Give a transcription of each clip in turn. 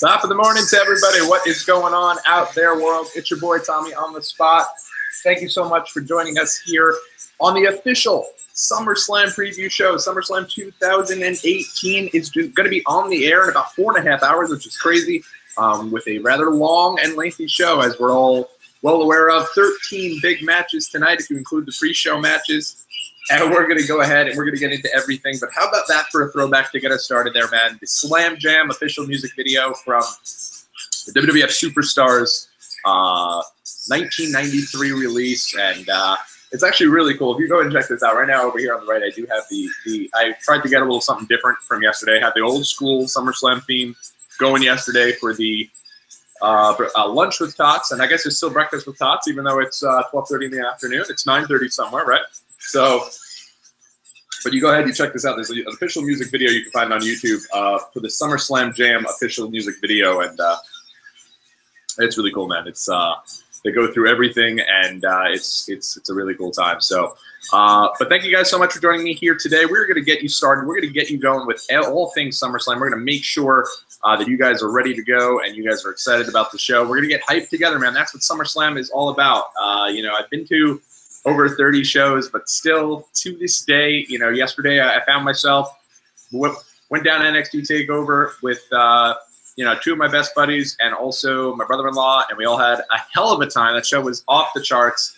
Top of the morning to everybody. What is going on out there, world? It's your boy, Tommy, on the spot. Thank you so much for joining us here on the official Summerslam preview show. Summerslam 2018 is going to be on the air in about 4.5 hours, which is crazy, with a rather long and lengthy show, as we're all well aware of. 13 big matches tonight, if you include the pre-show matches. And we're going to go ahead and we're going to get into everything. But how about that for a throwback to get us started there, man? The Slam Jam official music video from the WWF Superstars 1993 release. And it's actually really cool. If you go and check this out right now over here on the right, I do have I tried to get a little something different from yesterday. I had the old school SummerSlam theme going yesterday for the lunch with TOTS. And I guess it's still breakfast with TOTS, even though it's 12:30 in the afternoon. It's 9:30 somewhere, right? So, but you go ahead and you check this out. There's an official music video you can find on YouTube for the SummerSlam Jam official music video, and it's really cool, man. It's they go through everything, and it's a really cool time. So, but thank you guys so much for joining me here today. We're going to get you started. We're going to get you going with all things SummerSlam. We're going to make sure that you guys are ready to go and you guys are excited about the show. We're going to get hyped together, man. That's what SummerSlam is all about. You know, I've been to over 30 shows, but still to this day, you know, yesterday I found myself, went down NXT TakeOver with, you know, 2 of my best buddies and also my brother-in-law, and we all had a hell of a time. That show was off the charts.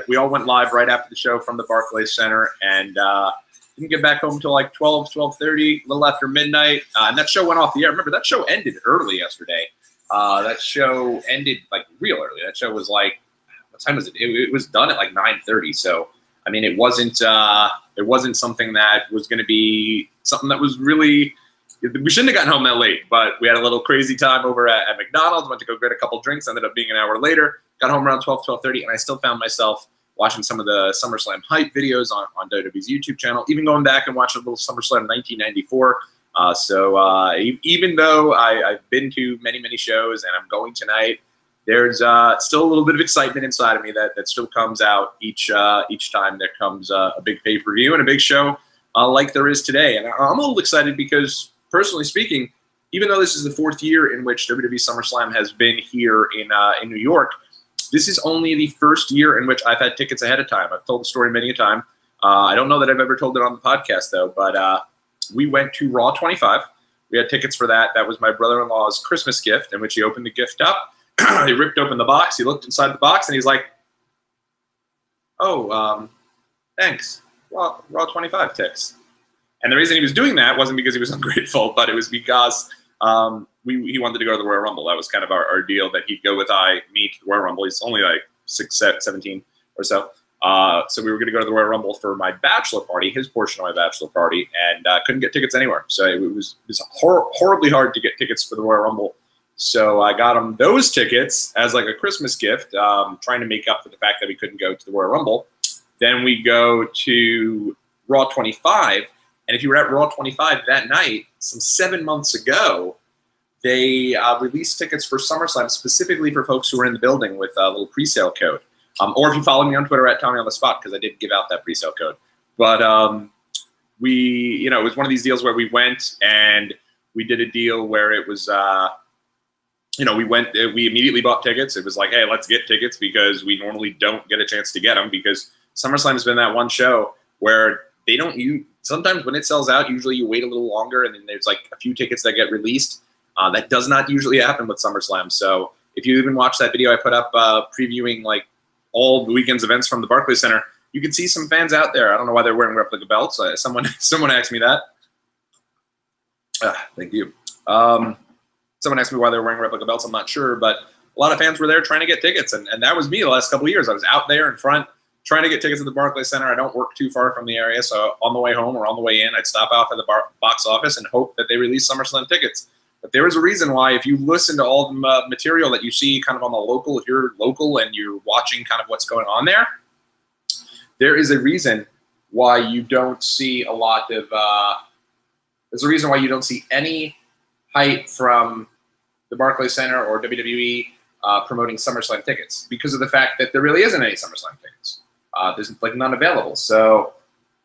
We all went live right after the show from the Barclays Center, and didn't get back home until like 12:30, a little after midnight, and that show went off the air. Remember, that show ended early yesterday. That show ended like real early. That show was like, what time was it? It was done at like 9:30. So, I mean, it wasn't something that was going to be something that was really, we shouldn't have gotten home that late, but we had a little crazy time over at McDonald's, went to go get a couple drinks, ended up being an hour later, got home around 12:30, and I still found myself watching some of the SummerSlam hype videos on WWE's YouTube channel, even going back and watching a little SummerSlam 1994. So even though I've been to many, many shows and I'm going tonight, there's still a little bit of excitement inside of me that still comes out each time there comes a big pay-per-view and a big show like there is today. And I'm a little excited because, personally speaking, even though this is the 4th year in which WWE SummerSlam has been here in New York, this is only the 1st year in which I've had tickets ahead of time. I've told the story many a time. I don't know that I've ever told it on the podcast, though, but we went to Raw 25. We had tickets for that. That was my brother-in-law's Christmas gift, in which he opened the gift up. He ripped open the box. He looked inside the box, and he's like, "Oh, thanks. Raw 25 ticks." And the reason he was doing that wasn't because he was ungrateful, but it was because he wanted to go to the Royal Rumble. That was kind of our deal, that he'd go with me to the Royal Rumble. He's only like 17 or so. So we were going to go to the Royal Rumble for my bachelor party, his portion of my bachelor party, and couldn't get tickets anywhere. So it was horribly hard to get tickets for the Royal Rumble. So I got him those tickets as like a Christmas gift, trying to make up for the fact that we couldn't go to the Royal Rumble. Then we go to Raw 25, and if you were at Raw 25 that night, some 7 months ago, they released tickets for SummerSlam specifically for folks who were in the building with a little pre-sale code. Or if you follow me on Twitter at Tommy on the Spot, because I did give out that pre-sale code. But you know, it was one of these deals where we went and we did a deal where it was, you know, we immediately bought tickets. It was like, hey, let's get tickets because we normally don't get a chance to get them, because SummerSlam has been that one show where they don't, sometimes when it sells out, usually you wait a little longer and then there's like a few tickets that get released. That does not usually happen with SummerSlam. So if you even watch that video I put up previewing like all the weekend's events from the Barclays Center, you can see some fans out there. I don't know why they're wearing replica belts. Someone asked me that. Thank you. Someone asked me why they were wearing replica belts. I'm not sure, but a lot of fans were there trying to get tickets, and that was me the last couple of years. I was out there in front trying to get tickets at the Barclays Center. I don't work too far from the area, so on the way home or on the way in, I'd stop off at the box office and hope that they release SummerSlam tickets. But there is a reason why, if you listen to all the material that you see kind of on the local, if you're local and you're watching kind of what's going on there, there is a reason why you don't see a lot of, there's a reason why you don't see any hype from the Barclays Center or WWE promoting SummerSlam tickets, because of the fact that there really isn't any SummerSlam tickets. There's like none available. So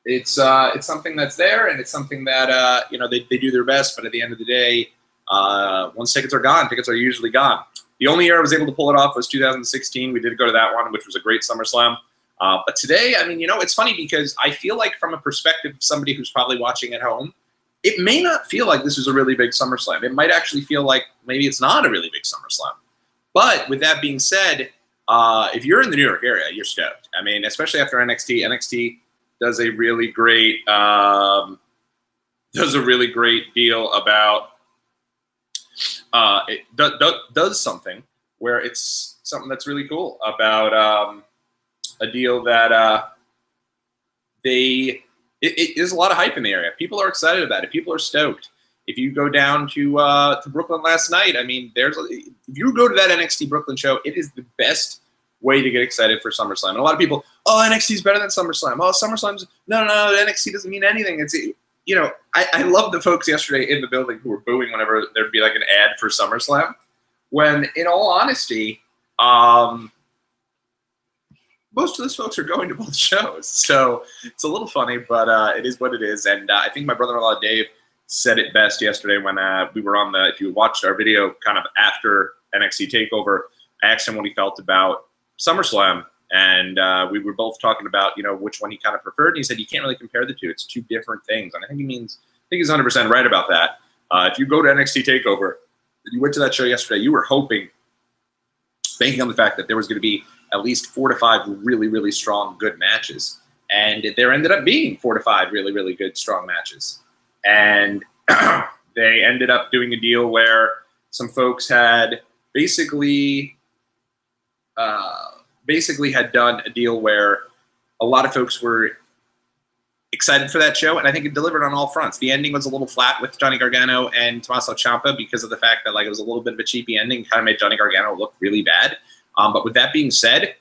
it's something that's there, and it's something that you know, they do their best, but at the end of the day, Once tickets are gone, tickets are usually gone. The only year I was able to pull it off was 2016. We did go to that one, which was a great SummerSlam. But today, I mean, you know, it's funny because I feel like from a perspective of somebody who's probably watching at home, it may not feel like this is a really big SummerSlam. It might actually feel like maybe it's not a really big SummerSlam. But with that being said, if you're in the New York area, you're stoked. I mean, especially after NXT. NXT does a really great deal about it does something where it's something that's really cool about a deal that there's a lot of hype in the area. People are excited about it. People are stoked. If you go down to Brooklyn last night, I mean, if you go to that NXT Brooklyn show, it is the best way to get excited for SummerSlam. And a lot of people, oh, NXT is better than SummerSlam. Oh, SummerSlam's no, NXT doesn't mean anything. It's, you know, I love the folks yesterday in the building who were booing whenever there'd be like an ad for SummerSlam. When, in all honesty, most of those folks are going to both shows. So it's a little funny, but it is what it is. And I think my brother-in-law Dave said it best yesterday when we were on if you watched our video kind of after NXT TakeOver, I asked him what he felt about SummerSlam. And we were both talking about, you know, which one he kind of preferred. And he said, you can't really compare the two. It's two different things. And I think he's 100% right about that. If you go to NXT TakeOver, you went to that show yesterday, you were banking on the fact that there was going to be at least 4 to 5 really, really strong, good matches. And there ended up being 4 to 5 really, really good, strong matches. And they ended up doing a deal where some folks had basically had done a deal where a lot of folks were excited for that show, and I think it delivered on all fronts. The ending was a little flat with Johnny Gargano and Tommaso Ciampa because of the fact that it was a little bit of a cheapy ending, kind of made Johnny Gargano look really bad. But with that being said,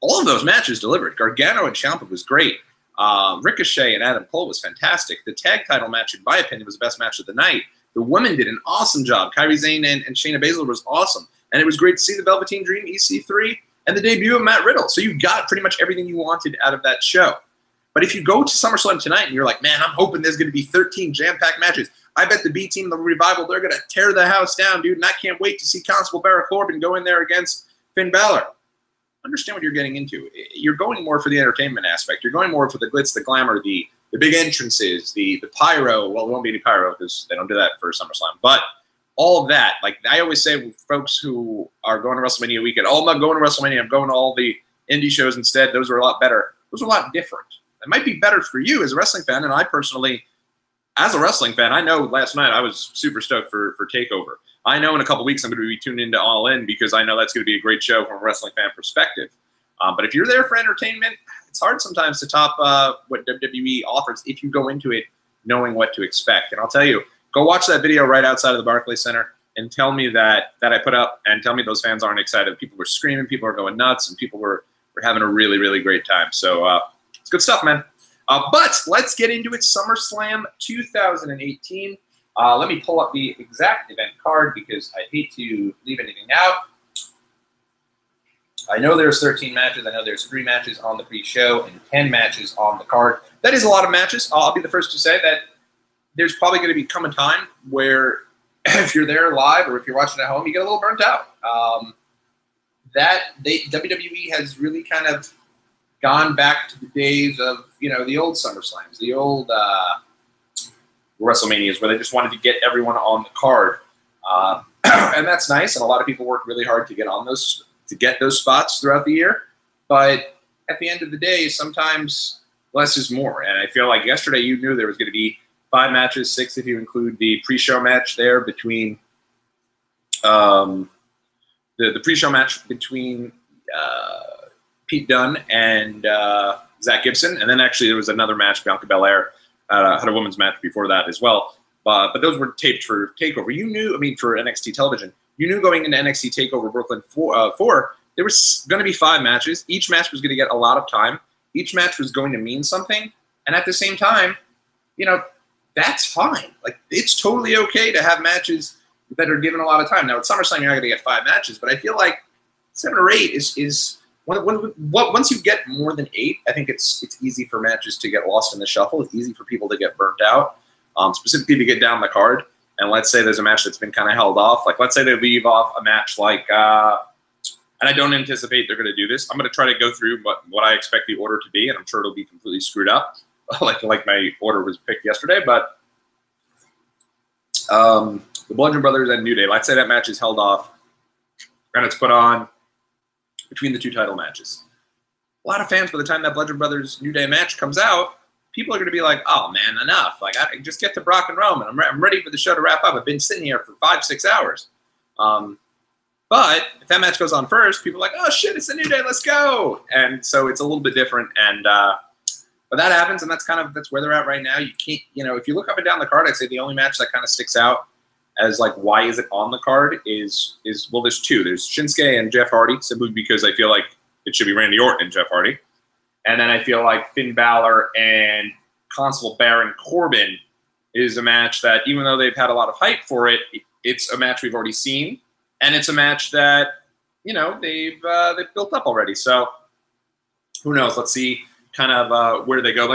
all of those matches delivered. Gargano and Ciampa was great. Ricochet and Adam Cole was fantastic. The tag title match, in my opinion, was the best match of the night. The women did an awesome job. Kairi Sane and Shayna Baszler was awesome. And it was great to see the Velveteen Dream, EC3, and the debut of Matt Riddle. So you got pretty much everything you wanted out of that show. But if you go to SummerSlam tonight and you're like, man, I'm hoping there's going to be 13 jam-packed matches. I bet the B Team and the Revival, they're going to tear the house down, dude. And I can't wait to see Constable Baron Corbin go in there against Finn Balor. Understand what you're getting into. You're going more for the entertainment aspect. You're going more for the glitz, the glamour, the big entrances, the pyro. Well, there won't be any pyro because they don't do that for SummerSlam. But all of that, like I always say with folks who are going to WrestleMania weekend, oh, I'm not going to WrestleMania. I'm going to all the indie shows instead. Those are a lot better. Those are a lot different. It might be better for you as a wrestling fan, and I personally, as a wrestling fan, I know last night I was super stoked for TakeOver. I know in a couple weeks I'm going to be tuned into All In because I know that's going to be a great show from a wrestling fan perspective. But if you're there for entertainment, it's hard sometimes to top what WWE offers if you go into it knowing what to expect. And I'll tell you, go watch that video right outside of the Barclays Center and tell me that I put up, and tell me those fans aren't excited. People were screaming, people were going nuts, and people were having a really, really great time. So it's good stuff, man. But let's get into it. SummerSlam 2018. Let me pull up the exact event card because I hate to leave anything out. I know there's 13 matches. I know there's 3 matches on the pre-show and 10 matches on the card. That is a lot of matches. I'll be the first to say that there's probably going to come a time where if you're there live or if you're watching at home, you get a little burnt out. WWE has really kind of gone back to the days of, you know, the old SummerSlams, the old WrestleManias where they just wanted to get everyone on the card. And that's nice, and a lot of people work really hard to get on those spots throughout the year. But at the end of the day, sometimes less is more. And I feel like yesterday you knew there was going to be 5 matches, 6 if you include the pre-show match there between the pre-show match between Pete Dunne and Zach Gibson, and then actually there was another match. Bianca Belair had a women's match before that as well. But those were taped for TakeOver. You knew, I mean, for NXT television, you knew going into NXT TakeOver Brooklyn 4, there was going to be 5 matches. Each match was going to get a lot of time. Each match was going to mean something, and at the same time, you know, that's fine. Like, it's totally okay to have matches that are given a lot of time. Now, at SummerSlam, you're not going to get 5 matches, but I feel like 7 or 8 is once you get more than 8, I think it's easy for matches to get lost in the shuffle. It's easy for people to get burnt out, specifically to get down the card. and let's say there's a match that's been kind of held off. Like, let's say they leave off a match like, and I don't anticipate they're going to do this. I'm going to try to go through what I expect the order to be, and I'm sure it'll be completely screwed up, like my order was picked yesterday. But the Bludgeon Brothers and New Day, let's say that match is held off, and it's put on between the two title matches. A lot of fans, by the time that Bludgeon Brothers New Day match comes out, people are going to be like, oh, man, enough. Like, I just get to Brock and Roman. I'm ready for the show to wrap up. I've been sitting here for 5-6 hours. But if that match goes on first, people are like, oh, shit, it's the New Day. Let's go. And so it's a little bit different. And but that happens, and that's where they're at right now. You can't, if you look up and down the card, I'd say the only match that kind of sticks out as, like, why is it on the card is well, there's two. There's Shinsuke and Jeff Hardy, simply because I feel like it should be Randy Orton and Jeff Hardy. And then I feel like Finn Balor and Constable Baron Corbin is a match that, even though they've had a lot of hype for it, it's a match we've already seen, and it's a match that they've built up already. So who knows? Let's see kind of where they go.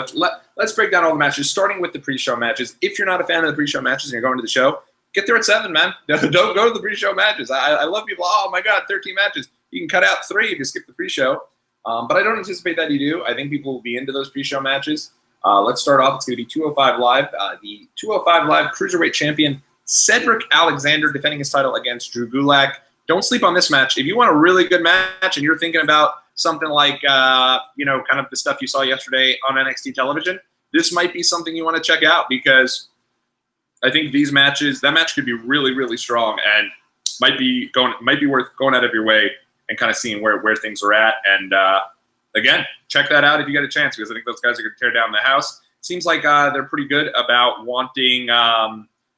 Let's break down all the matches, starting with the pre-show matches. If you're not a fan of the pre-show matches and you're going to the show, get there at 7, man. Don't go to the pre-show matches. I love people. Oh my God, 13 matches. You can cut out 3 if you skip the pre-show. But I don't anticipate that you do. I think people will be into those pre-show matches. Let's start off. It's going to be 205 Live. The 205 Live Cruiserweight Champion Cedric Alexander defending his title against Drew Gulak. Don't sleep on this match. If you want a really good match and you're thinking about something like, kind of the stuff you saw yesterday on NXT television, this might be something you want to check out, because I think that match could be really, really strong, and might be worth going out of your way and kind of seeing where things are at. And again, check that out if you get a chance, because I think those guys are going to tear down the house. Seems like they're pretty good about wanting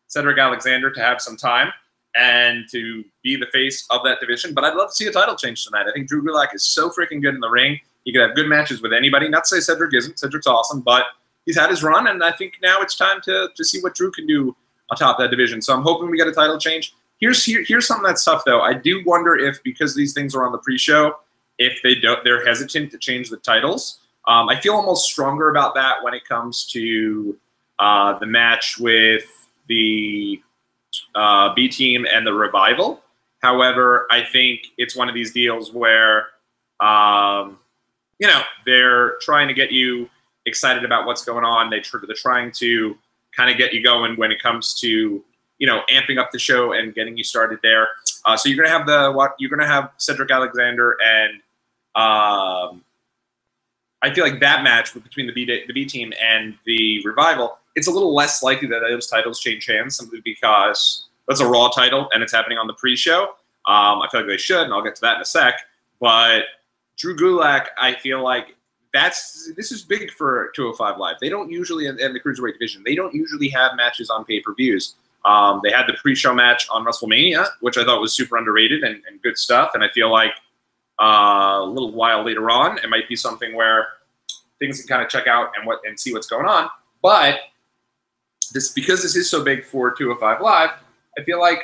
Cedric Alexander to have some time and to be the face of that division. But I'd love to see a title change tonight. I think Drew Gulak is so freaking good in the ring. He could have good matches with anybody. Not to say Cedric isn't. Cedric's awesome, but he's had his run, and I think now it's time to see what Drew can do on top of that division. So I'm hoping we get a title change. Here's something that's tough, though. I do wonder if, because these things are on the pre-show, if they're hesitant to change the titles. I feel almost stronger about that when it comes to the match with the B Team and the Revival. However, I think it's one of these deals where they're trying to get you excited about what's going on. They're trying to kind of get you going when it comes to amping up the show and getting you started there. So you're gonna have Cedric Alexander, and I feel like that match between the B Team and the Revival, it's a little less likely that those titles change hands, simply because that's a Raw title and it's happening on the pre-show. I feel like they should, and I'll get to that in a sec. But Drew Gulak, I feel like this is big for 205 Live. They don't usually, in the Cruiserweight division, they don't usually have matches on pay-per-views. They had the pre-show match on WrestleMania, which I thought was super underrated and good stuff. And I feel like a little while later on, it might be something where things can kind of check out and see what's going on. But because this is so big for 205 Live, I feel like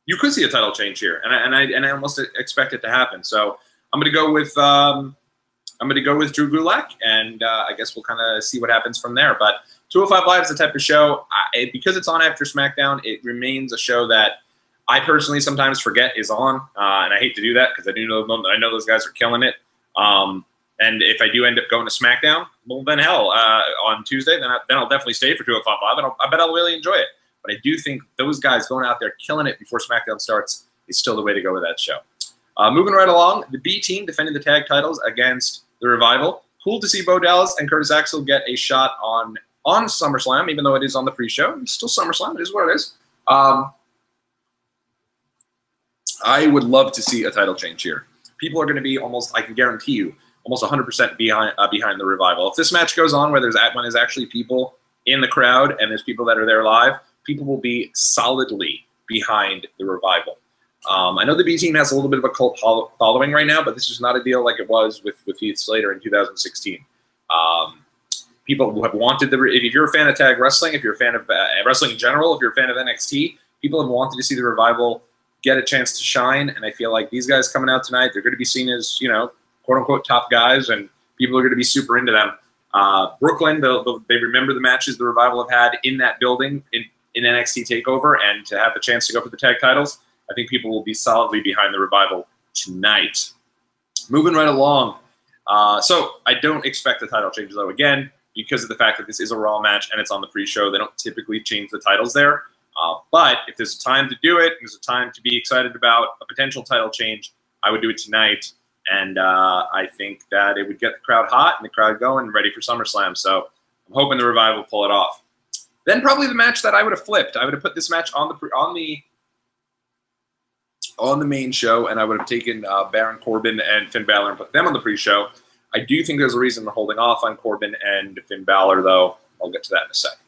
you could see a title change here, and I almost expect it to happen. So I'm going to go with Drew Gulak, and I guess we'll kind of see what happens from there. But 205 Live is the type of show, because it's on after SmackDown, it remains a show that I personally sometimes forget is on, and I hate to do that because I know those guys are killing it. And if I do end up going to SmackDown, well then hell, on Tuesday, then I'll definitely stay for 205 Live, and I bet I'll really enjoy it. But I do think those guys going out there killing it before SmackDown starts is still the way to go with that show. Moving right along, the B Team defending the tag titles against the Revival. Cool to see Bo Dallas and Curtis Axel get a shot on SummerSlam, even though it is on the pre-show. It's still SummerSlam. It is what it is. I would love to see a title change here. People are going to be I can guarantee you, almost 100% behind the Revival. If this match goes on when there's actually people in the crowd and there's people that are there live, people will be solidly behind the Revival. I know the B Team has a little bit of a cult following right now, but this is not a deal like it was with Heath Slater in 2016. People who have wanted if you're a fan of tag wrestling, if you're a fan of wrestling in general, if you're a fan of NXT, people have wanted to see the Revival get a chance to shine, and I feel like these guys coming out tonight, they're going to be seen as, quote-unquote top guys, and people are going to be super into them. Brooklyn, they remember the matches the Revival have had in that building in NXT TakeOver and to have the chance to go for the tag titles, I think people will be solidly behind the Revival tonight. Moving right along. So I don't expect the title changes, though, again, because of the fact that this is a Raw match and it's on the pre-show. They don't typically change the titles there. But if there's a time to do it, there's a time to be excited about a potential title change, I would do it tonight. And I think that it would get the crowd hot and the crowd going, ready for SummerSlam. So I'm hoping the Revival pull it off. Then probably the match that I would have flipped. I would have put this match on the main show, and I would have taken Baron Corbin and Finn Balor and put them on the pre-show. I do think there's a reason for holding off on Corbin and Finn Balor, though. I'll get to that in a second.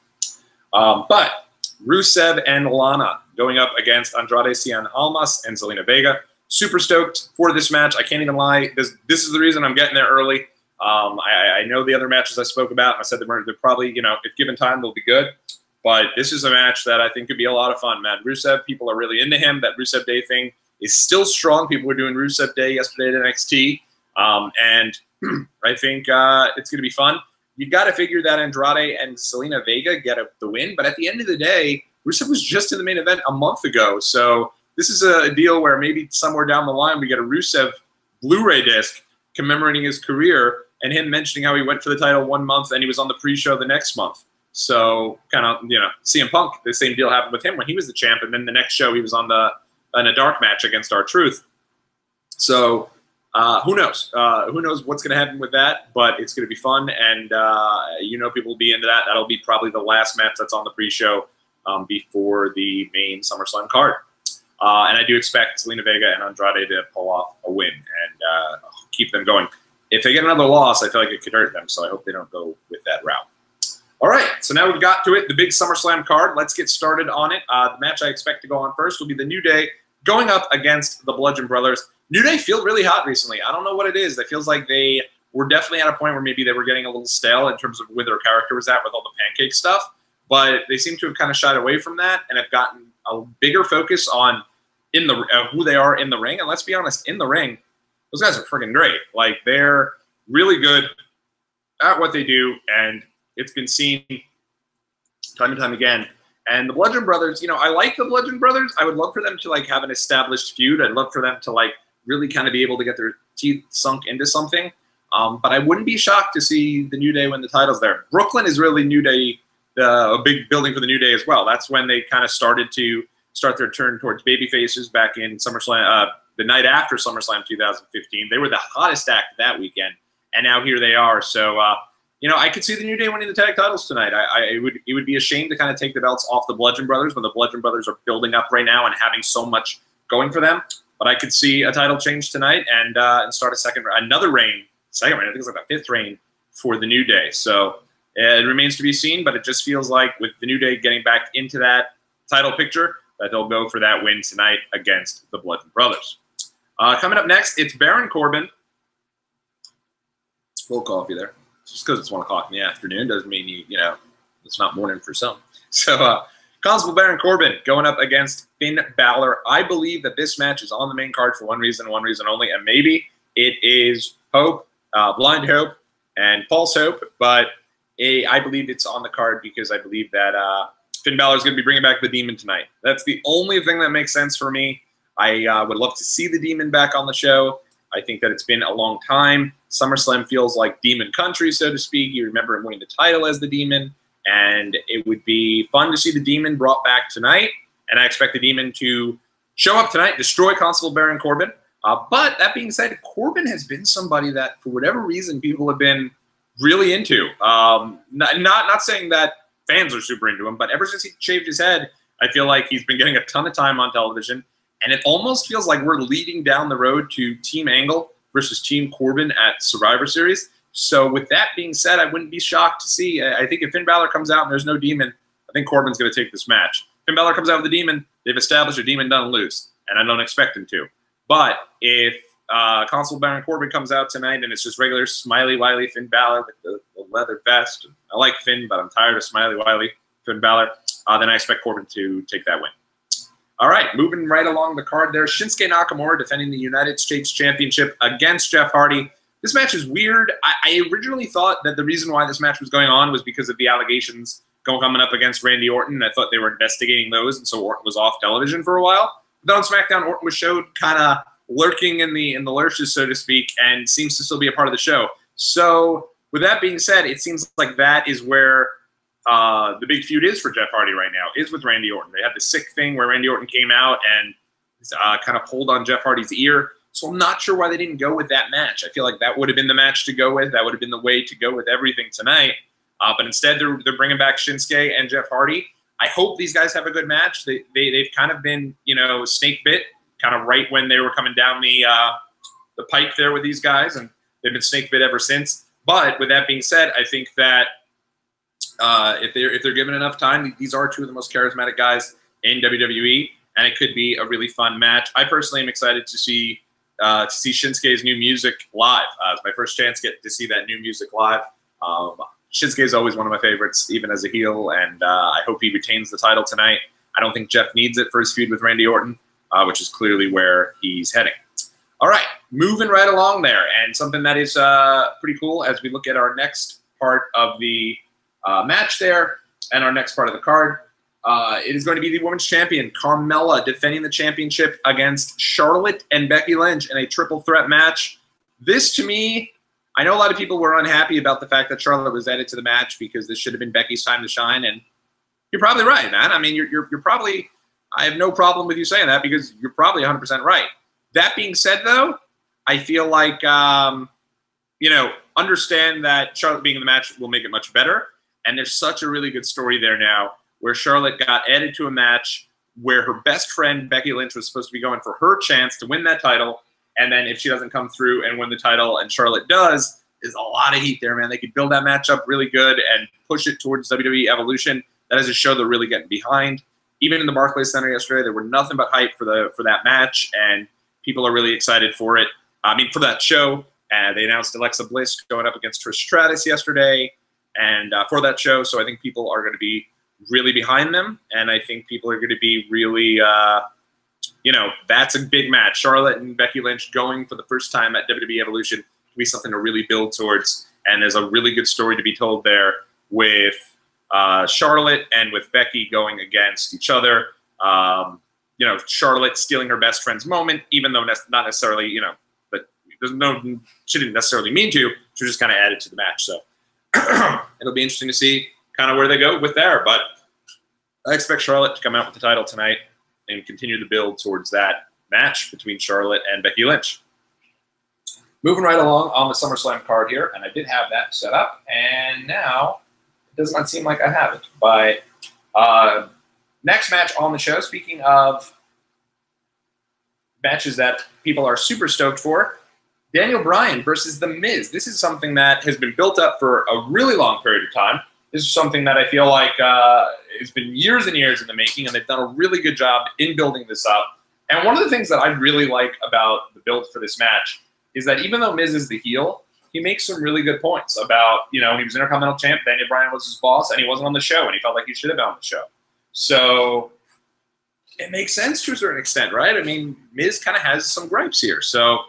But Rusev and Lana going up against Andrade Cien Almas and Zelina Vega. Super stoked for this match. I can't even lie. This is the reason I'm getting there early. I know the other matches I spoke about. I said they're probably, if given time, they'll be good. But this is a match that I think could be a lot of fun, man. Rusev, people are really into him. That Rusev Day thing is still strong. People were doing Rusev Day yesterday at NXT. And I think it's going to be fun. You got to figure that Andrade and Zelina Vega get the win. But at the end of the day, Rusev was just in the main event a month ago. So this is a deal where maybe somewhere down the line we get a Rusev Blu-ray disc commemorating his career and him mentioning how he went for the title 1 month and he was on the pre-show the next month. So kind of, CM Punk, the same deal happened with him when he was the champ, and then the next show he was on in a dark match against R-Truth. So who knows? Who knows what's going to happen with that? But it's going to be fun, and people will be into that. That'll be probably the last match that's on the pre-show before the main SummerSlam card. And I do expect Zelina Vega and Andrade to pull off a win and keep them going. If they get another loss, I feel like it could hurt them, so I hope they don't go with that route. All right, so now we've got to it, the big SummerSlam card. Let's get started on it. The match I expect to go on first will be the New Day going up against the Bludgeon Brothers. New Day feel really hot recently. I don't know what it is. It feels like they were definitely at a point where maybe they were getting a little stale in terms of where their character was at with all the pancake stuff, but they seem to have kind of shied away from that and have gotten a bigger focus on who they are in the ring. And let's be honest, in the ring, those guys are freaking great. Like, they're really good at what they do, and it's been seen time and time again. And the Bludgeon Brothers, I like the Bludgeon Brothers. I would love for them to, have an established feud. I'd love for them to, really kind of be able to get their teeth sunk into something. But I wouldn't be shocked to see the New Day win the titles there. Brooklyn is really New Day, a big building for the New Day as well. That's when they kind of started to start their turn towards baby faces back in SummerSlam, the night after SummerSlam 2015. They were the hottest act that weekend, and now here they are. So, I could see the New Day winning the tag titles tonight. It would be a shame to kind of take the belts off the Bludgeon Brothers when the Bludgeon Brothers are building up right now and having so much going for them. But I could see a title change tonight and start another reign. Second reign, I think it's like the 5th reign for the New Day. So it remains to be seen, but it just feels like with the New Day getting back into that title picture, that they'll go for that win tonight against the Bludgeon Brothers. Coming up next, it's Baron Corbin. Full coffee there. Just because it's 1 o'clock in the afternoon doesn't mean it's not morning for some. So Constable Baron Corbin going up against Finn Balor. I believe that this match is on the main card for one reason only, and maybe it is hope, blind hope, and false hope, but I believe it's on the card because I believe that Finn Balor is going to be bringing back the Demon tonight. That's the only thing that makes sense for me. I would love to see the Demon back on the show. I think that it's been a long time. SummerSlam feels like Demon Country, so to speak. You remember him winning the title as the Demon, and it would be fun to see the Demon brought back tonight, and I expect the Demon to show up tonight, destroy Constable Baron Corbin. But that being said, Corbin has been somebody that, for whatever reason, people have been really into. Not saying that fans are super into him, but ever since he shaved his head, I feel like he's been getting a ton of time on television. And it almost feels like we're leading down the road to Team Angle versus Team Corbin at Survivor Series. So with that being said, I wouldn't be shocked to see. I think if Finn Balor comes out and there's no Demon, I think Corbin's going to take this match. Finn Balor comes out with the Demon, they've established a Demon doesn't lose, and I don't expect him to. But if Constable Baron Corbin comes out tonight and it's just regular Smiley Wiley Finn Balor with the leather vest, I like Finn, but I'm tired of Smiley Wiley Finn Balor, then I expect Corbin to take that win. All right, moving right along the card there, Shinsuke Nakamura defending the United States Championship against Jeff Hardy. This match is weird. I originally thought that the reason why this match was going on was because of the allegations coming up against Randy Orton. I thought they were investigating those, and so Orton was off television for a while. But then on SmackDown, Orton was showed kind of lurking in the lurches, so to speak, and seems to still be a part of the show. So with that being said, it seems like that is where the big feud is for Jeff Hardy right now, is with Randy Orton. They had the sick thing where Randy Orton came out and kind of pulled on Jeff Hardy's ear. So I'm not sure why they didn't go with that match. I feel like that would have been the match to go with. That would have been the way to go with everything tonight. But instead, they're bringing back Shinsuke and Jeff Hardy. I hope these guys have a good match. They've kind of been, snake bit, kind of right when they were coming down the pipe there with these guys, and they've been snake bit ever since. But with that being said, I think that if they're given enough time, these are two of the most charismatic guys in WWE, and it could be a really fun match. I personally am excited to see Shinsuke's new music live. It's my first chance to see that new music live. Shinsuke is always one of my favorites, even as a heel, and I hope he retains the title tonight. I don't think Jeff needs it for his feud with Randy Orton, which is clearly where he's heading. All right, moving right along there, and something that is pretty cool as we look at our next part of the match there and our next part of the card. It is going to be the Women's Champion, Carmella, defending the championship against Charlotte and Becky Lynch in a triple threat match. This, to me, I know a lot of people were unhappy about the fact that Charlotte was added to the match because this should have been Becky's time to shine, and you're probably right, man. I mean, you're probably – I have no problem with you saying that because you're probably 100% right. That being said, though, I feel like, understand that Charlotte being in the match will make it much better, and there's such a really good story there now where Charlotte got added to a match where her best friend, Becky Lynch, was supposed to be going for her chance to win that title. And then if she doesn't come through and win the title and Charlotte does, there's a lot of heat there, man. They could build that match up really good and push it towards WWE Evolution. That is a show they're really getting behind. Even in the Barclays Center yesterday, there were nothing but hype for that match, and people are really excited for it. I mean, for that show. They announced Alexa Bliss going up against Trish Stratus yesterday and for that show. So I think people are going to be really behind them, and I think people are going to be really, that's a big match. Charlotte and Becky Lynch going for the first time at WWE Evolution can be something to really build towards, and there's a really good story to be told there with Charlotte and with Becky going against each other. Charlotte stealing her best friend's moment, even though not necessarily, but she didn't necessarily mean to. She was just kind of added to the match. So it'll be interesting to see kind of where they go with there, but I expect Charlotte to come out with the title tonight and continue to build towards that match between Charlotte and Becky Lynch. Moving right along on the SummerSlam card here, and I did have that set up, and now it does not seem like I have it. But next match on the show, speaking of matches that people are super stoked for, Daniel Bryan versus The Miz. This is something that has been built up for a really long period of time. This is something that I feel like it's been years and years in the making, and they've done a really good job in building this up. And one of the things that I really like about the build for this match is that even though Miz is the heel, he makes some really good points about, he was Intercontinental Champ, Daniel Bryan was his boss, and he wasn't on the show, and he felt like he should have been on the show. So it makes sense to a certain extent, right? I mean, Miz kind of has some gripes here. So,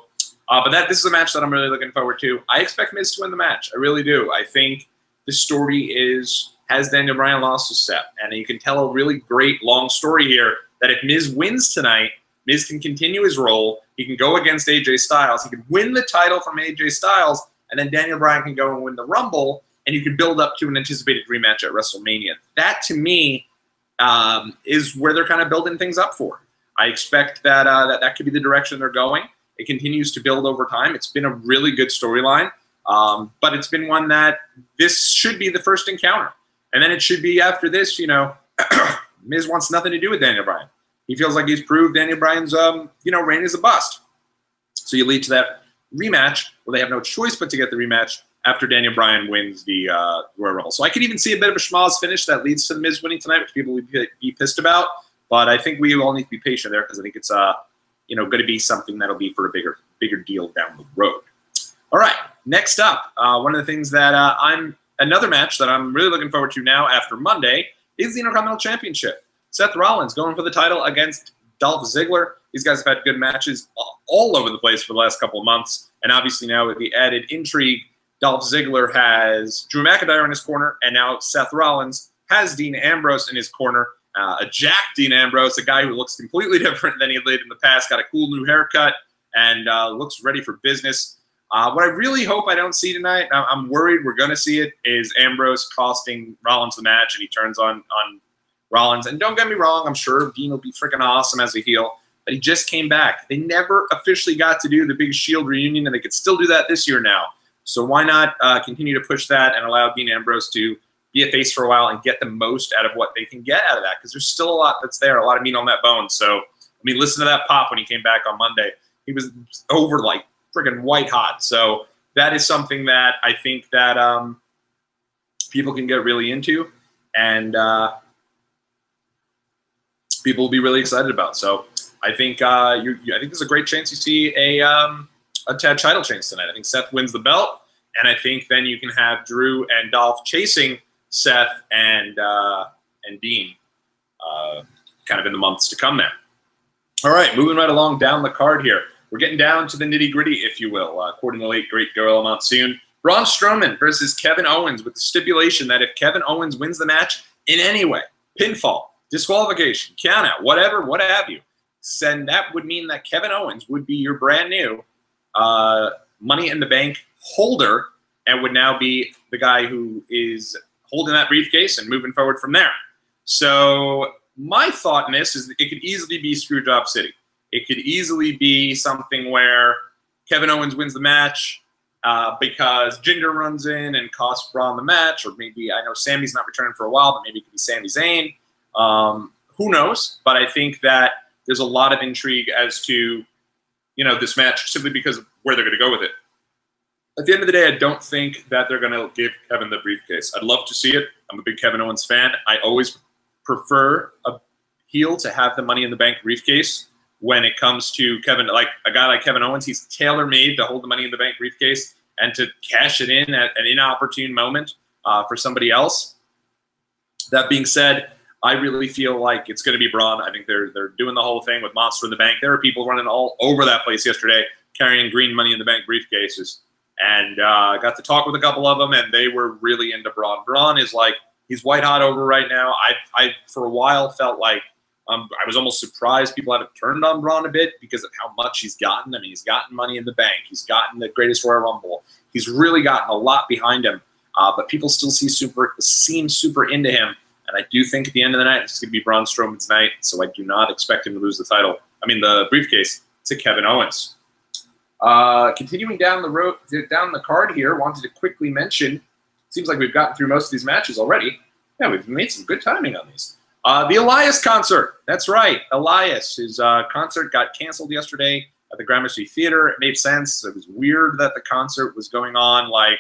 but this is a match that I'm really looking forward to. I expect Miz to win the match. I really do. I think the story has Daniel Bryan lost his step, and you can tell a really great long story here that if Miz wins tonight, Miz can continue his role. He can go against AJ Styles. He can win the title from AJ Styles, and then Daniel Bryan can go and win the Rumble, and you can build up to an anticipated rematch at WrestleMania. That, to me, is where they're kind of building things up for. I expect that that could be the direction they're going. It continues to build over time. It's been a really good storyline, but it's been one that this should be the first encounter. And then it should be after this, Miz wants nothing to do with Daniel Bryan. He feels like he's proved Daniel Bryan's, reign is a bust. So you lead to that rematch where they have no choice but to get the rematch after Daniel Bryan wins the Royal Rumble. So I could even see a bit of a schmoz finish that leads to the Miz winning tonight, which people would be pissed about. But I think we all need to be patient there because I think it's going to be something that'll be for a bigger deal down the road. All right, next up, one of the things that another match that I'm really looking forward to now after Monday is the Intercontinental Championship. Seth Rollins going for the title against Dolph Ziggler. These guys have had good matches all over the place for the last couple of months. And obviously now with the added intrigue, Dolph Ziggler has Drew McIntyre in his corner, and now Seth Rollins has Dean Ambrose in his corner. A Jack Dean Ambrose, a guy who looks completely different than he did in the past, got a cool new haircut, and looks ready for business. What I really hope I don't see tonight, I'm worried we're going to see it, is Ambrose costing Rollins the match, and he turns on Rollins. And don't get me wrong, I'm sure Dean will be freaking awesome as a heel, but he just came back. They never officially got to do the big Shield reunion, and they could still do that this year now. So why not continue to push that and allow Dean Ambrose to be a face for a while and get the most out of what they can get out of that, because there's still a lot that's there, a lot of meat on that bone. So, I mean, listen to that pop when he came back on Monday. He was over like friggin' white hot. So that is something that I think that people can get really into, and people will be really excited about. So I think I think there's a great chance you see a tag title change tonight. I think Seth wins the belt, and I think then you can have Drew and Dolph chasing Seth and Dean kind of in the months to come there. All right, moving right along down the card here. We're getting down to the nitty-gritty, if you will. According to the late, great Gorilla Monsoon, Braun Strowman versus Kevin Owens, with the stipulation that if Kevin Owens wins the match in any way, pinfall, disqualification, countout, whatever, what have you, then that would mean that Kevin Owens would be your brand new Money in the Bank holder, and would now be the guy who is holding that briefcase and moving forward from there. So my thought in this is that it could easily be Screwjob City. It could easily be something where Kevin Owens wins the match because Jinder runs in and costs Braun the match, or maybe, I know Sammy's not returning for a while, but maybe it could be Sami Zayn. Who knows? But I think that there's a lot of intrigue as to, you know, this match, simply because of where they're going to go with it. At the end of the day, I don't think that they're going to give Kevin the briefcase. I'd love to see it. I'm a big Kevin Owens fan. I always prefer a heel to have the Money in the Bank briefcase when it comes to Kevin. Like a guy like Kevin Owens, he's tailor-made to hold the Money in the Bank briefcase and to cash it in at an inopportune moment for somebody else. That being said, I really feel like it's going to be Braun. I think they're doing the whole thing with Monster in the Bank. There are people running all over that place yesterday carrying green Money in the Bank briefcases. And got to talk with a couple of them, and they were really into Braun. Braun is like, he's white hot over right now. I for a while felt like I was almost surprised people haven't turned on Braun a bit because of how much he's gotten. I mean, he's gotten Money in the Bank. He's gotten the Greatest Royal Rumble. He's really gotten a lot behind him. But people still seem super into him. And I do think at the end of the night, it's going to be Braun Strowman's night. So I do not expect him to lose the briefcase to Kevin Owens. Continuing down the road, down the card here, wanted to quickly mention, seems like we've gotten through most of these matches already. Yeah, we've made some good timing on these. The Elias concert. That's right. Elias, his concert got canceled yesterday at the Gramercy Theater. It made sense. It was weird that the concert was going on like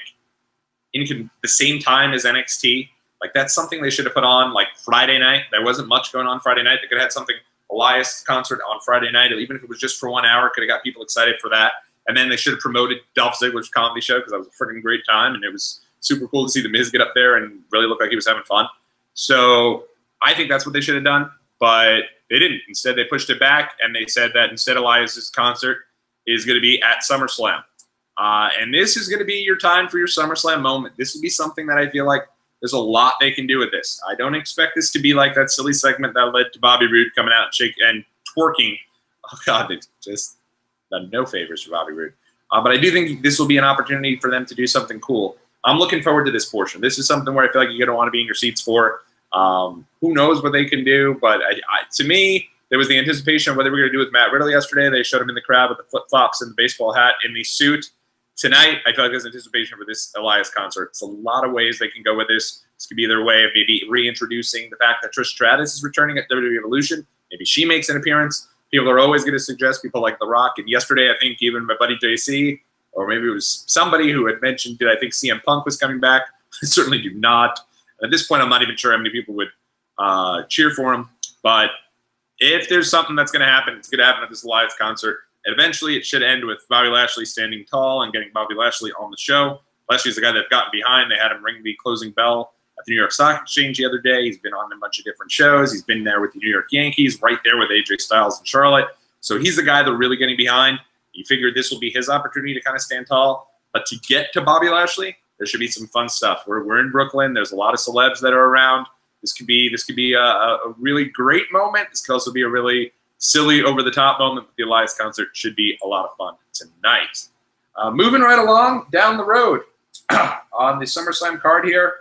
in the same time as NXT. Like, that's something they should have put on like Friday night. There wasn't much going on Friday night. They could have had something, Elias concert on Friday night, even if it was just for 1 hour, could have got people excited for that. And then they should have promoted Dolph Ziggler's comedy show, because that was a freaking great time, and it was super cool to see The Miz get up there and really look like he was having fun. So I think that's what they should have done, but they didn't. Instead, they pushed it back, and they said that instead Elias's concert is going to be at SummerSlam. And this is going to be your time for your SummerSlam moment. This would be something that I feel like there's a lot they can do with this. I don't expect this to be like that silly segment that led to Bobby Roode coming out and twerking. Oh, God, they just done no favors for Bobby Roode. But I do think this will be an opportunity for them to do something cool. I'm looking forward to this portion. This is something where I feel like you're going to want to be in your seats for. Who knows what they can do, but to me, there was the anticipation of what they were going to do with Matt Riddle yesterday. They showed him in the crowd with the flip-flops and the baseball hat in the suit. Tonight, I feel like there's anticipation for this Elias concert. It's a lot of ways they can go with this. This could be their way of maybe reintroducing the fact that Trish Stratus is returning at WWE Evolution. Maybe she makes an appearance. People are always going to suggest people like The Rock. And yesterday, I think even my buddy JC, or maybe it was somebody who had mentioned, did I think CM Punk was coming back? I certainly do not. At this point, I'm not even sure how many people would cheer for him. But if there's something that's going to happen, it's going to happen at this Elias concert. And eventually, it should end with Bobby Lashley standing tall and getting Bobby Lashley on the show. Lashley's the guy they've gotten behind. They had him ring the closing bell at the New York Stock Exchange the other day. He's been on a bunch of different shows. He's been there with the New York Yankees, right there with AJ Styles and Charlotte. So he's the guy they're really getting behind. You figured this will be his opportunity to kind of stand tall. But to get to Bobby Lashley, there should be some fun stuff. We're in Brooklyn. There's a lot of celebs that are around. This could be a really great moment. This could also be a really silly, over-the-top moment. But the Elias concert should be a lot of fun tonight. Moving right along down the road on the SummerSlam card here,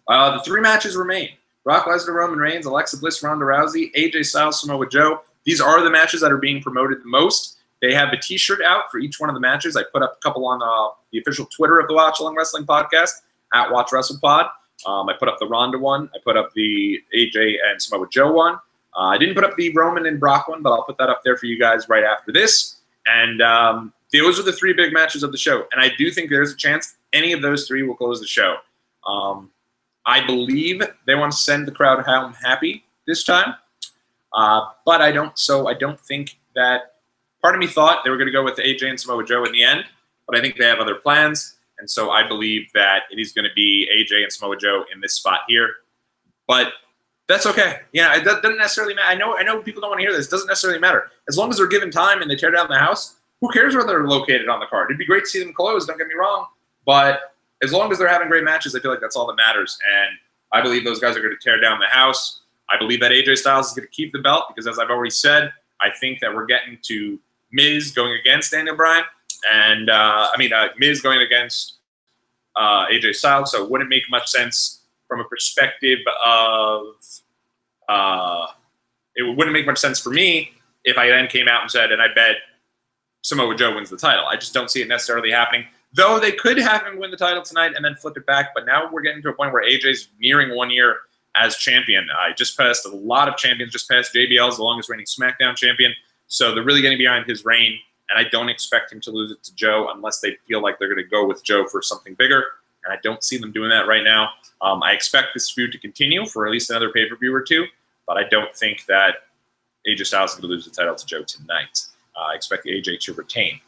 the 3 matches remain. Brock Lesnar, Roman Reigns, Alexa Bliss, Ronda Rousey, AJ Styles, Samoa Joe. These are the matches that are being promoted the most. They have a T-shirt out for each one of the matches. I put up a couple on the official Twitter of the Watchalong Wrestling Podcast, at WatchWrestlePod. I put up the Ronda one. I put up the AJ and Samoa Joe one. I didn't put up the Roman and Brock one, but I'll put that up there for you guys right after this. And those are the 3 big matches of the show. And I do think there's a chance any of those 3 will close the show. I believe they want to send the crowd home happy this time. But I don't think that – part of me thought they were going to go with AJ and Samoa Joe in the end, but I think they have other plans. And so I believe that it is going to be AJ and Samoa Joe in this spot here. But that's okay. Yeah, it doesn't necessarily matter. I know people don't want to hear this. It doesn't necessarily matter. As long as they're given time and they tear down the house, who cares where they're located on the card? It'd be great to see them close, don't get me wrong. But as long as they're having great matches, I feel like that's all that matters. And I believe those guys are going to tear down the house. I believe that AJ Styles is going to keep the belt because, as I've already said, I think that we're getting to Miz going against Daniel Bryan. And, Miz going against AJ Styles, so it wouldn't make much sense from a perspective of it wouldn't make much sense for me if I then came out and said, and I bet Samoa Joe wins the title. I just don't see it necessarily happening. Though they could have him win the title tonight and then flip it back, but now we're getting to a point where AJ's nearing 1 year as champion. I just passed a lot of champions, just passed JBL's the longest reigning SmackDown champion, so they're really getting behind his reign. And I don't expect him to lose it to Joe unless they feel like they're going to go with Joe for something bigger. And I don't see them doing that right now. I expect this feud to continue for at least another pay-per-view or 2. But I don't think that AJ Styles is going to lose the title to Joe tonight. I expect AJ to retain.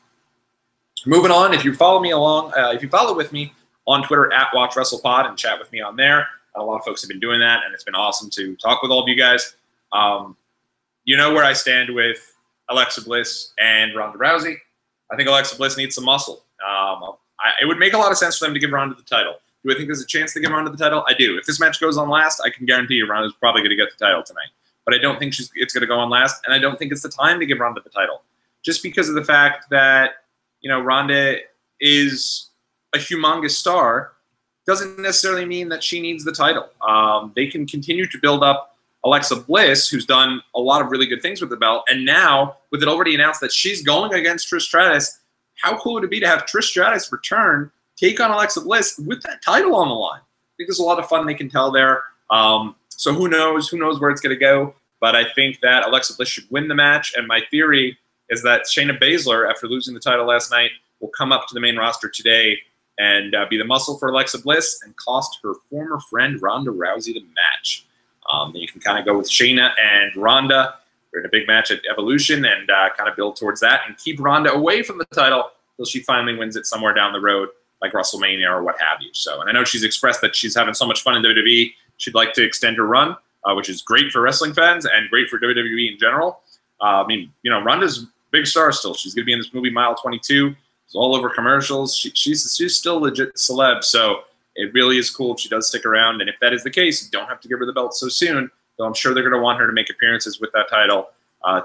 Moving on, if you follow me along, if you follow with me on Twitter at WatchWrestlePod and chat with me on there, a lot of folks have been doing that, and it's been awesome to talk with all of you guys. You know where I stand with Alexa Bliss and Ronda Rousey. I think Alexa Bliss needs some muscle. It would make a lot of sense for them to give Ronda the title. Do I think there's a chance to give Ronda the title? I do. If this match goes on last, I can guarantee you Ronda's probably going to get the title tonight. But I don't think it's going to go on last, and I don't think it's the time to give Ronda the title. Just because of the fact that, Ronda is a humongous star doesn't necessarily mean that she needs the title. They can continue to build up Alexa Bliss, who's done a lot of really good things with the belt, and now, with it already announced that she's going against Trish Stratus, how cool would it be to have Trish Stratus return, take on Alexa Bliss with that title on the line? I think there's a lot of fun they can tell there. So who knows? Who knows where it's going to go? But I think that Alexa Bliss should win the match, and my theory is that Shayna Baszler, after losing the title last night, will come up to the main roster today and be the muscle for Alexa Bliss and cost her former friend Ronda Rousey the match. Then you can kind of go with Shayna and Ronda. They're in a big match at Evolution and kind of build towards that and keep Ronda away from the title until she finally wins it somewhere down the road, like WrestleMania or what have you. So, and I know she's expressed that she's having so much fun in WWE, she'd like to extend her run, which is great for wrestling fans and great for WWE in general. Ronda's a big star still. She's going to be in this movie Mile 22. It's all over commercials. She's still legit celeb, so it really is cool if she does stick around. And if that is the case, you don't have to give her the belt so soon, though I'm sure they're going to want her to make appearances with that title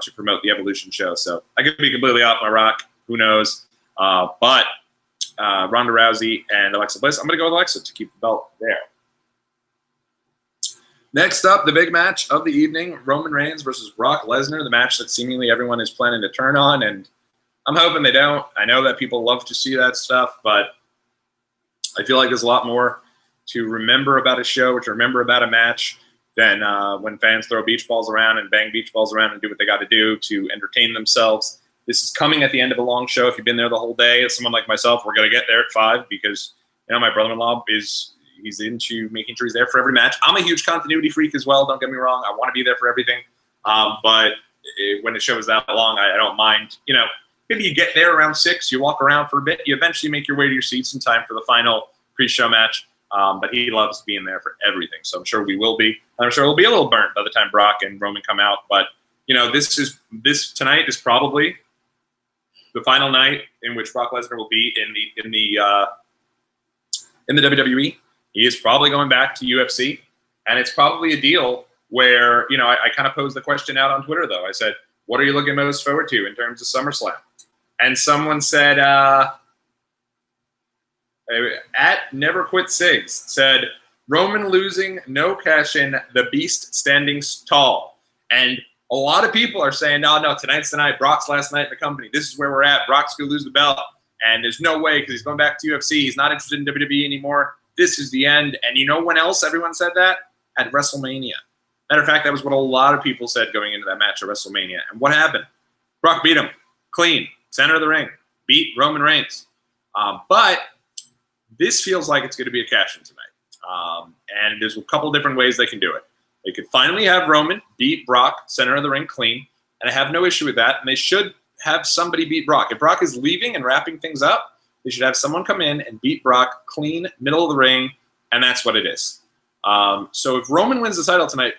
to promote the Evolution show. So I could be completely off my rock. Who knows? But Ronda Rousey and Alexa Bliss, I'm going to go with Alexa to keep the belt there. Next up, the big match of the evening, Roman Reigns versus Brock Lesnar, the match that seemingly everyone is planning to turn on, and I'm hoping they don't. I know that people love to see that stuff, but I feel like there's a lot more to remember about a show or to remember about a match than when fans throw beach balls around and bang beach balls around and do what they got to do to entertain themselves. This is coming at the end of a long show. If you've been there the whole day, as someone like myself, we're going to get there at 5 because my brother-in-law he's into making sure he's there for every match. I'm a huge continuity freak as well. Don't get me wrong. I want to be there for everything. But when the show is that long, I don't mind. Maybe you get there around 6, you walk around for a bit, you eventually make your way to your seats in time for the final pre-show match. But he loves being there for everything, so I'm sure we will be. I'm sure we'll be a little burnt by the time Brock and Roman come out. But this tonight is probably the final night in which Brock Lesnar will be in the WWE. He is probably going back to UFC. And it's probably a deal where, you know, I kind of posed the question out on Twitter, though. I said, what are you looking most forward to in terms of SummerSlam? And someone said, at Never Quit Sigs, said, Roman losing, no cash in, the beast standing tall. And a lot of people are saying, no, tonight's the night. Brock's last night in the company. This is where we're at. Brock's going to lose the belt. And there's no way because he's going back to UFC. He's not interested in WWE anymore. This is the end. And you know when else everyone said that? At WrestleMania. Matter of fact, that was what a lot of people said going into that match at WrestleMania. And what happened? Brock beat him. Clean. Center of the ring. Beat Roman Reigns. But this feels like it's going to be a cash-in tonight. And there's a couple different ways they can do it. They could finally have Roman beat Brock, center of the ring, clean. And I have no issue with that. And they should have somebody beat Brock. If Brock is leaving and wrapping things up, they should have someone come in and beat Brock clean, middle of the ring, and that's what it is. So if Roman wins the title tonight,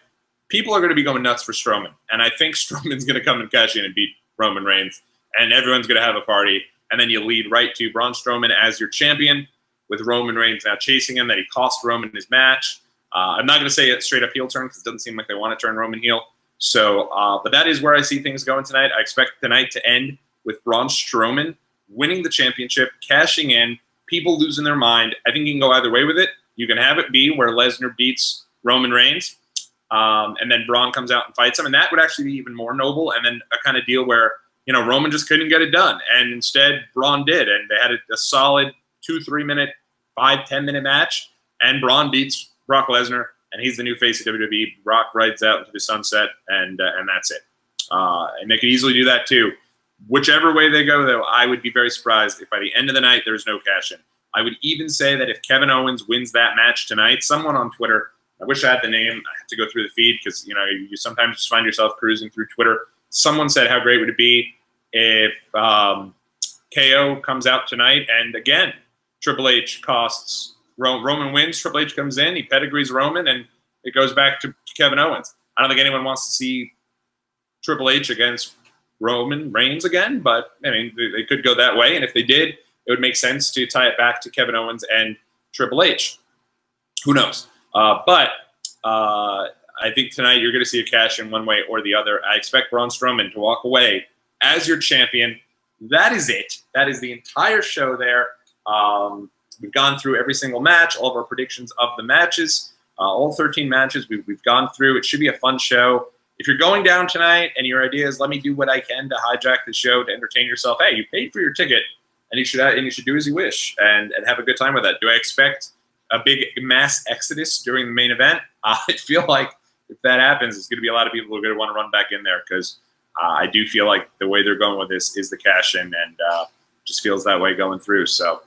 people are going to be going nuts for Strowman. And I think Strowman's going to come and cash in and beat Roman Reigns. And everyone's going to have a party. And then you lead right to Braun Strowman as your champion, with Roman Reigns now chasing him, that he cost Roman his match. I'm not going to say a straight-up heel turn because it doesn't seem like they want to turn Roman heel. So, but that is where I see things going tonight. I expect tonight to end with Braun Strowman winning the championship, cashing in, people losing their mind. I think you can go either way with it. You can have it be where Lesnar beats Roman Reigns, and then Braun comes out and fights him, and that would actually be even more noble, and then a kind of deal where, you know, Roman just couldn't get it done, and instead Braun did, and they had a solid 2-3 minute, 5-10 minute match, and Braun beats Brock Lesnar, and he's the new face of WWE. Brock rides out into the sunset, and that's it. And they could easily do that too. Whichever way they go, though, I would be very surprised if by the end of the night there's no cash-in. I would even say that if Kevin Owens wins that match tonight, someone on Twitter, I wish I had the name. I have to go through the feed because, you know, you sometimes just find yourself cruising through Twitter. Someone said, how great would it be if KO comes out tonight and, again, Triple H costs Roman wins, Triple H comes in, he pedigrees Roman, and it goes back to Kevin Owens. I don't think anyone wants to see Triple H against Roman Reigns again, but, I mean, they could go that way, and if they did, it would make sense to tie it back to Kevin Owens and Triple H. Who knows? But I think tonight you're going to see a cash in one way or the other. I expect Braun Strowman to walk away as your champion. That is it. That is the entire show there. We've gone through every single match, all of our predictions of the matches, all 13 matches we've gone through. It should be a fun show. If you're going down tonight and your idea is let me do what I can to hijack the show to entertain yourself, hey, you paid for your ticket, and you should do as you wish and have a good time with that. Do I expect a big mass exodus during the main event? I feel like if that happens, it's going to be a lot of people who are going to want to run back in there because I do feel like the way they're going with this is the cash-in, and just feels that way going through. So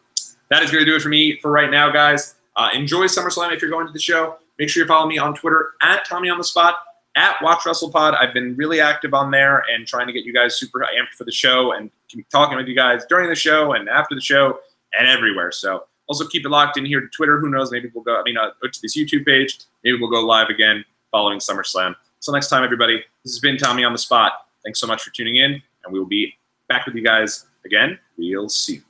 that is going to do it for me for right now, guys. Enjoy SummerSlam if you're going to the show. Make sure you follow me on Twitter at TommyOnTheSpot, at WatchWrestlePod. I've been really active on there and trying to get you guys super amped for the show and keep talking with you guys during the show and after the show and everywhere. So also keep it locked in here to Twitter. Who knows? Maybe we'll go, to this YouTube page. Maybe we'll go live again following SummerSlam. Until next time, everybody, this has been Tommy on the Spot. Thanks so much for tuning in, and we will be back with you guys again real soon.